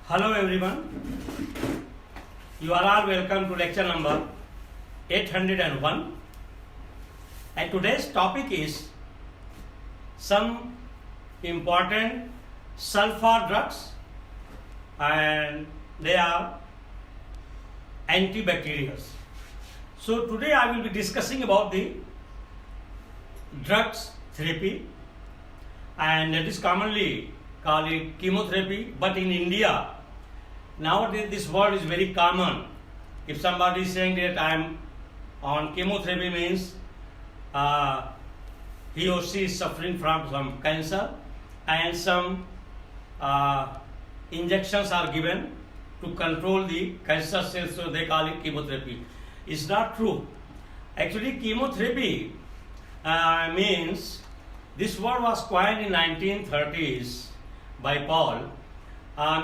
Hello everyone, you are all welcome to lecture number 801, and today's topic is some important sulfur drugs, and they are antibacterials. So today I will be discussing about the drugs therapy, and it is commonly called it chemotherapy, but in India nowadays this word is very common. If somebody is saying that I am on chemotherapy, means he or she is suffering from some cancer, and some injections are given to control the cancer cells, so they call it chemotherapy. It's not true. Actually, chemotherapy means, this word was coined in 1930s by Paul,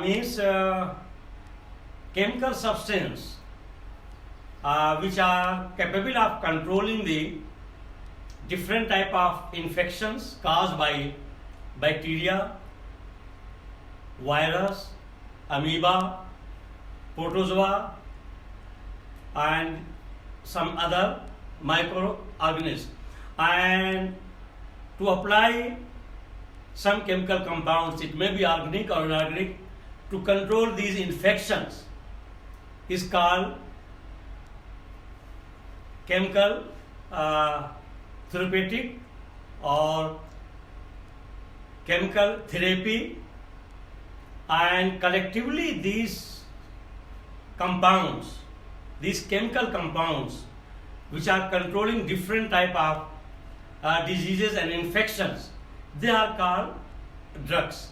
means chemical substance which are capable of controlling the different type of infections caused by bacteria, virus, amoeba, protozoa, and some other microorganisms, and to apply some chemical compounds, it may be organic or inorganic, to control these infections is called chemical therapeutic or chemical therapy. And collectively these compounds, these chemical compounds which are controlling different type of diseases and infections, they are called drugs.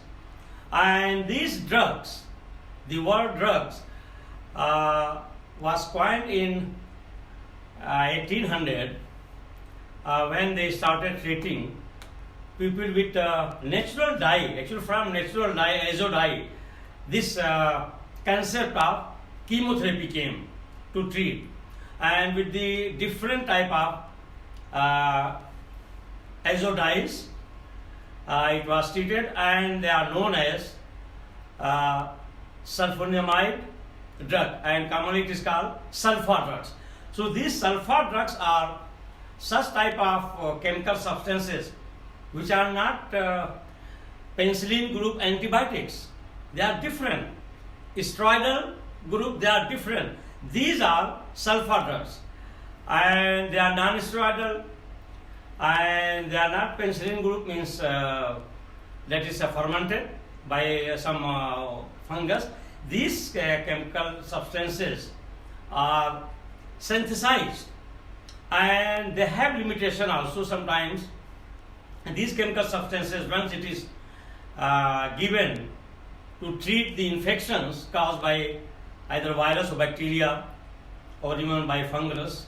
And these drugs, the word drugs was coined in 1800 when they started treating people with natural dye, actually from natural dye, azo dye. This concept of chemotherapy came to treat, and with the different type of azo dyes, it was treated, and they are known as sulfonamide drug, and commonly it is called sulfur drugs. So these sulfur drugs are such type of chemical substances which are not penicillin group antibiotics. They are different. Steroidal group, they are different. These are sulfur drugs, and they are non-steroidal, and they are not penicillin group, means that is fermented by some fungus. These chemical substances are synthesized, and they have limitation also sometimes. And these chemical substances, once it is given to treat the infections caused by either virus or bacteria or even by fungus,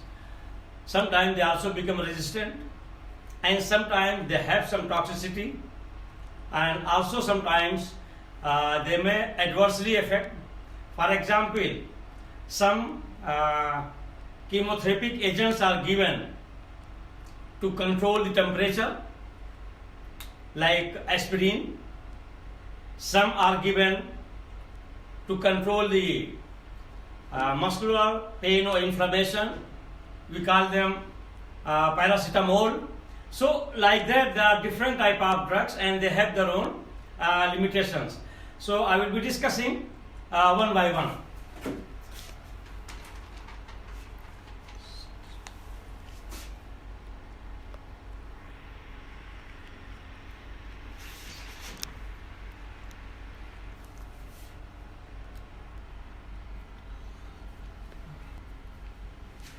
sometimes they also become resistant, and sometimes they have some toxicity, and also sometimes they may adversely affect. For example, some chemotherapeutic agents are given to control the temperature, like aspirin. Some are given to control the muscular pain or inflammation. We call them paracetamol. So like that, there are different type of drugs, and they have their own limitations. So I will be discussing one by one.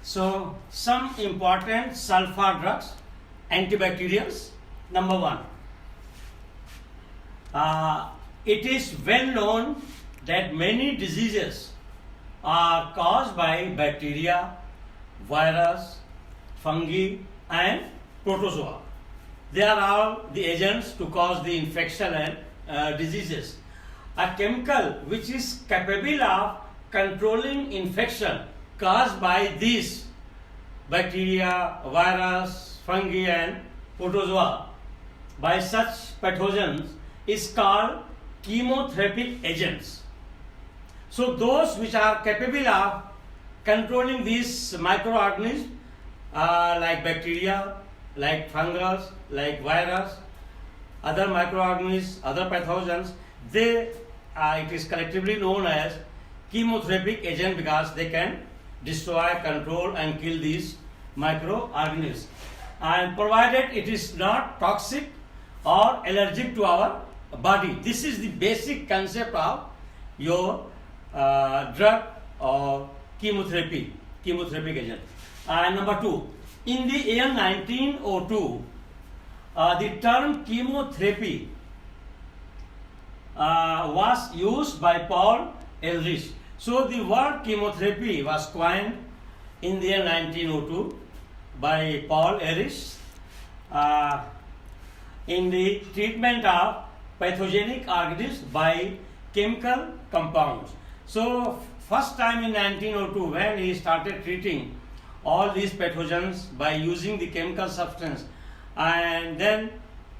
So some important sulfur drugs, antibacterials. Number one, it is well known that many diseases are caused by bacteria, virus, fungi, and protozoa. They are all the agents to cause the infection and diseases. A chemical which is capable of controlling infection caused by these bacteria, virus, fungi, and protozoa by such pathogens is called chemotherapeutic agents. So those which are capable of controlling these microorganisms like bacteria, like fungus, like virus, other microorganisms, other pathogens, it is collectively known as chemotherapeutic agent because they can destroy, control and kill these microorganisms, and provided it is not toxic or allergic to our body. This is the basic concept of your drug or chemotherapeutic agent. And number 2, in the year 1902, the term chemotherapy was used by Paul Ehrlich. So the word chemotherapy was coined in the year 1902 by Paul Ehrlich in the treatment of pathogenic organisms by chemical compounds. So first time in 1902 when he started treating all these pathogens by using the chemical substance, and then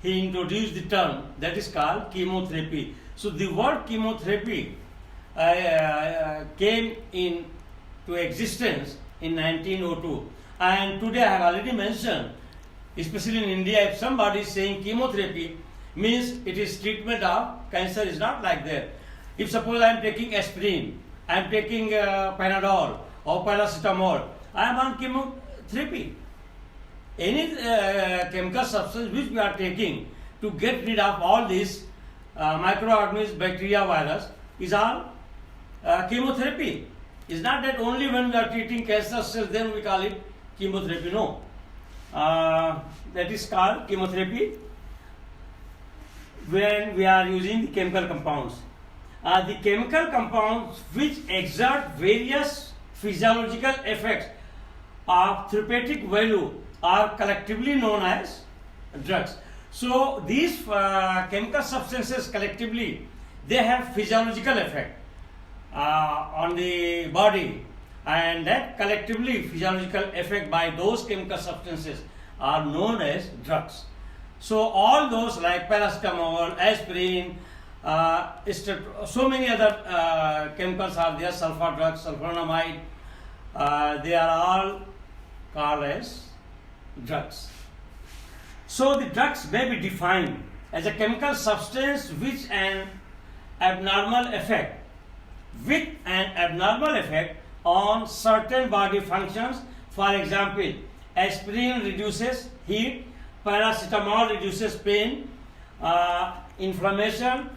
he introduced the term that is called chemotherapy. So the word chemotherapy came into existence in 1902, and today I have already mentioned, especially in India, if somebody is saying chemotherapy means it is treatment of cancer, is not like that. If suppose I am taking aspirin, I am taking Panadol or paracetamol, I am on chemotherapy. Any chemical substance which we are taking to get rid of all these microorganisms, bacteria, virus is all chemotherapy. It's not that only when we are treating cancer cells then we call it chemotherapy. No. That is called chemotherapy when we are using the chemical compounds. The chemical compounds which exert various physiological effects of therapeutic value are collectively known as drugs. So these chemical substances collectively, they have physiological effect on the body, and that collectively physiological effect by those chemical substances are known as drugs. So all those like paracetamol, aspirin, so many other chemicals are there, sulfur drugs, sulfonamide, they are all called as drugs. So the drugs may be defined as a chemical substance with an abnormal effect on certain body functions. For example, aspirin reduces heat, paracetamol reduces pain, inflammation,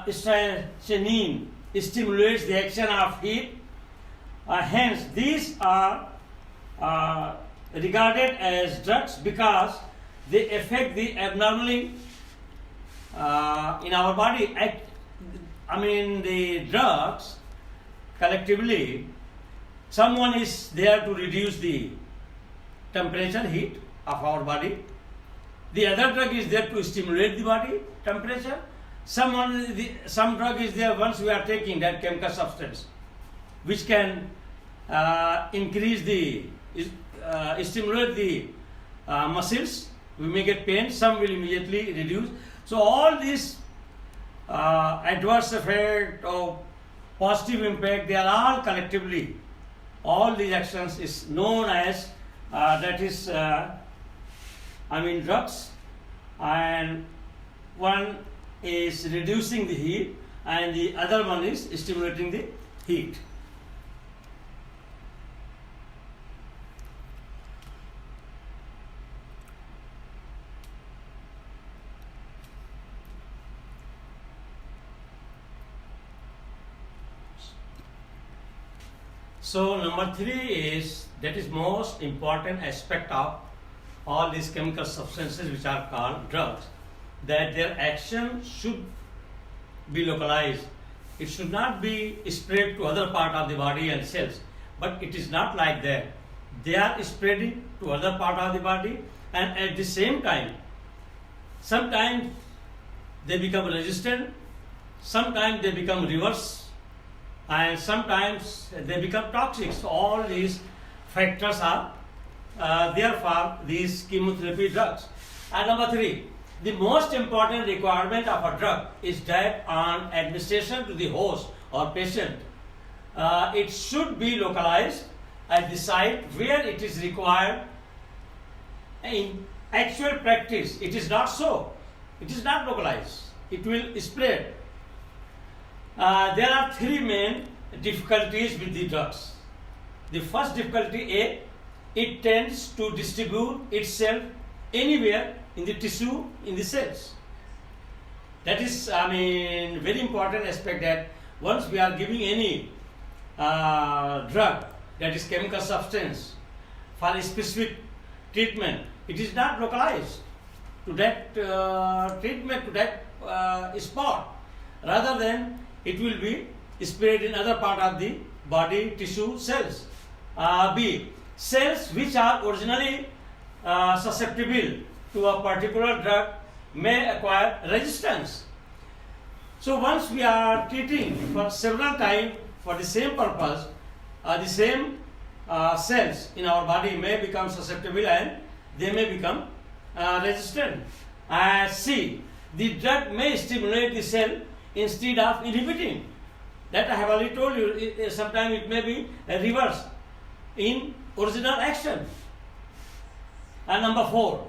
strychnine stimulates the action of heat. Hence, these are regarded as drugs because they affect the abnormally in our body. The drugs collectively, someone is there to reduce the temperature, heat of our body. The other drug is there to stimulate the body temperature. Some drug is there once we are taking that chemical substance, which can increase the stimulate the muscles. We may get pain. Some will immediately reduce. So all these adverse effect or positive impact, they are all collectively, all these actions is known as drugs. And one is reducing the heat and the other one is stimulating the heat. So number 3 is, that is most important aspect of all these chemical substances which are called drugs, that their action should be localized. It should not be spread to other part of the body and cells, but it is not like that. They are spreading to other part of the body, and at the same time, sometimes they become resistant, sometimes they become reverse, and sometimes they become toxic. So all these factors are there for these chemotherapy drugs. And number 3, the most important requirement of a drug is that on administration to the host or patient, it should be localized at the site where it is required. In actual practice, it is not so. It is not localized. It will spread. There are three main difficulties with the drugs. The first difficulty A, it tends to distribute itself anywhere in the tissue, in the cells. That is, very important aspect, that once we are giving any drug, that is chemical substance, for a specific treatment, it is not localized to that treatment, to that spot. Rather than it will be spread in other part of the body, tissue, cells. B, cells which are originally susceptible to a particular drug may acquire resistance. So once we are treating for several times for the same purpose, the same cells in our body may become susceptible and they may become resistant. C, the drug may stimulate the cell instead of inhibiting. That I have already told you, sometimes it may be a reverse in original action. And number 4,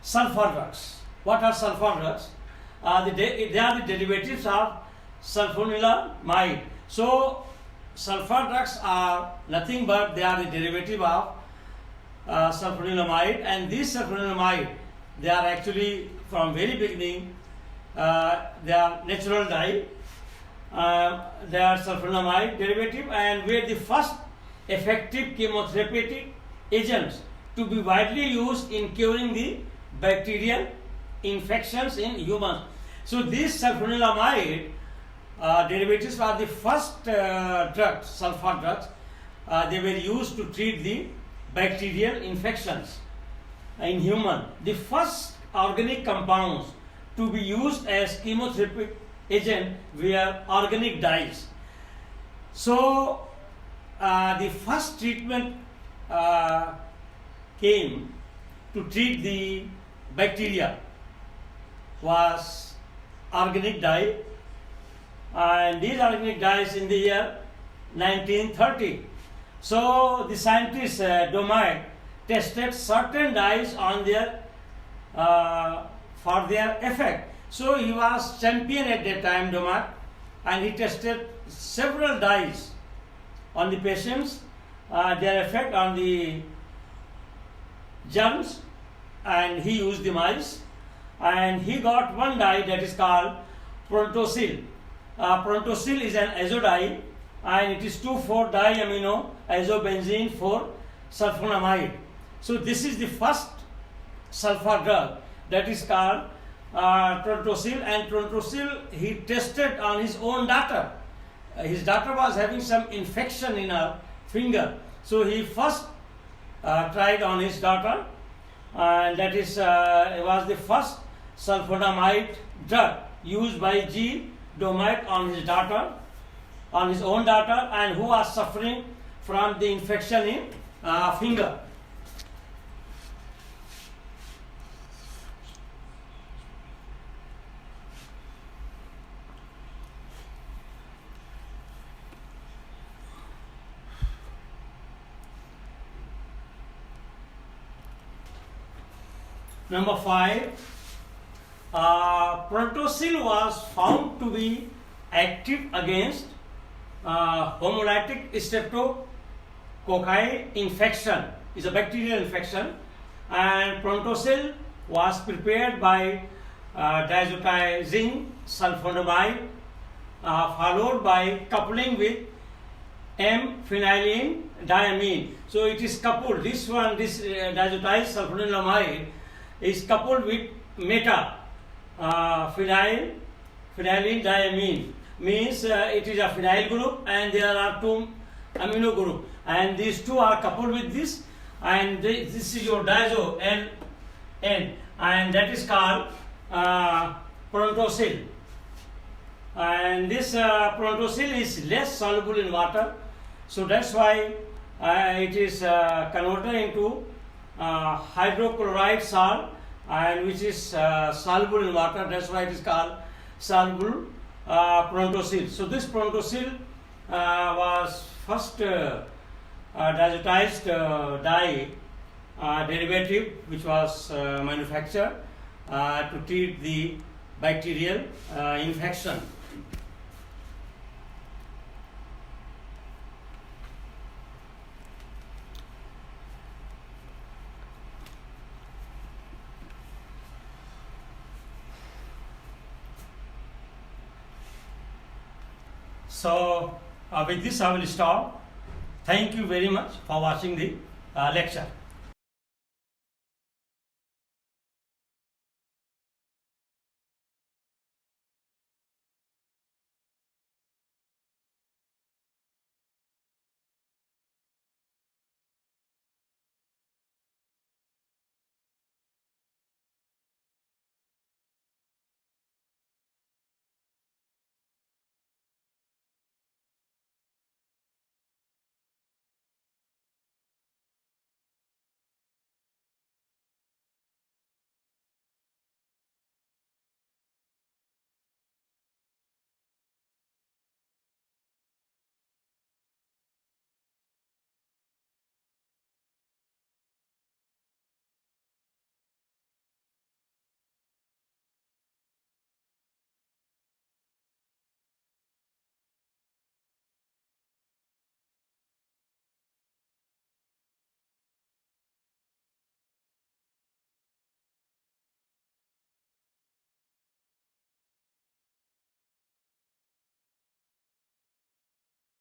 sulfur drugs. What are sulfur drugs? They are the derivatives of sulfonilamide. So sulfur drugs are nothing but they are the derivative of sulfonilamide, and these sulfonilamide, they are actually from very beginning they are natural dye. They are sulfonilamide derivative, and were the first effective chemotherapeutic agents to be widely used in curing the bacterial infections in humans. So these sulfonilamide derivatives are the first drugs, sulfur drugs. They were used to treat the bacterial infections in human. The first organic compounds to be used as chemotherapy agent were organic dyes. So the first treatment came to treat the bacteria was organic dye, and these organic dyes in the year 1930. So the scientist Domaic tested certain dyes on their for their effect. So he was champion at that time, Domaic, and he tested several dyes on the patients, their effect on the germs, and he used the mice, and he got one dye that is called Prontosil. Prontosil is an azo dye, and it is 2,4-diamino azobenzene 4-sulfonamide. So this is the first sulfur drug that is called Prontosil, and Prontosil he tested on his own daughter. His daughter was having some infection in her finger, so he first tried on his daughter, and that is was the first sulfonamide drug used by G. Domaic on his daughter, on his own daughter, and who was suffering from the infection in finger. Number 5, Prontosil was found to be active against hemolytic streptococci infection. Is a bacterial infection, and Prontosil was prepared by diazotizing sulfonamide followed by coupling with M-phenylenediamine diamine. So it is coupled. This diazotized sulfonamide is coupled with phenylene diamine, means it is a phenyl group and there are 2 amino group, and these 2 are coupled with this, and this is your diazo N, and that is called Prontosil. And this Prontosil is less soluble in water, so that's why it is converted into hydrochloride salt, and which is soluble in water. That's why it is called soluble Prontosil. So this Prontosil was first diazotized dye derivative which was manufactured to treat the bacterial infection. So with this I will stop. Thank you very much for watching the lecture.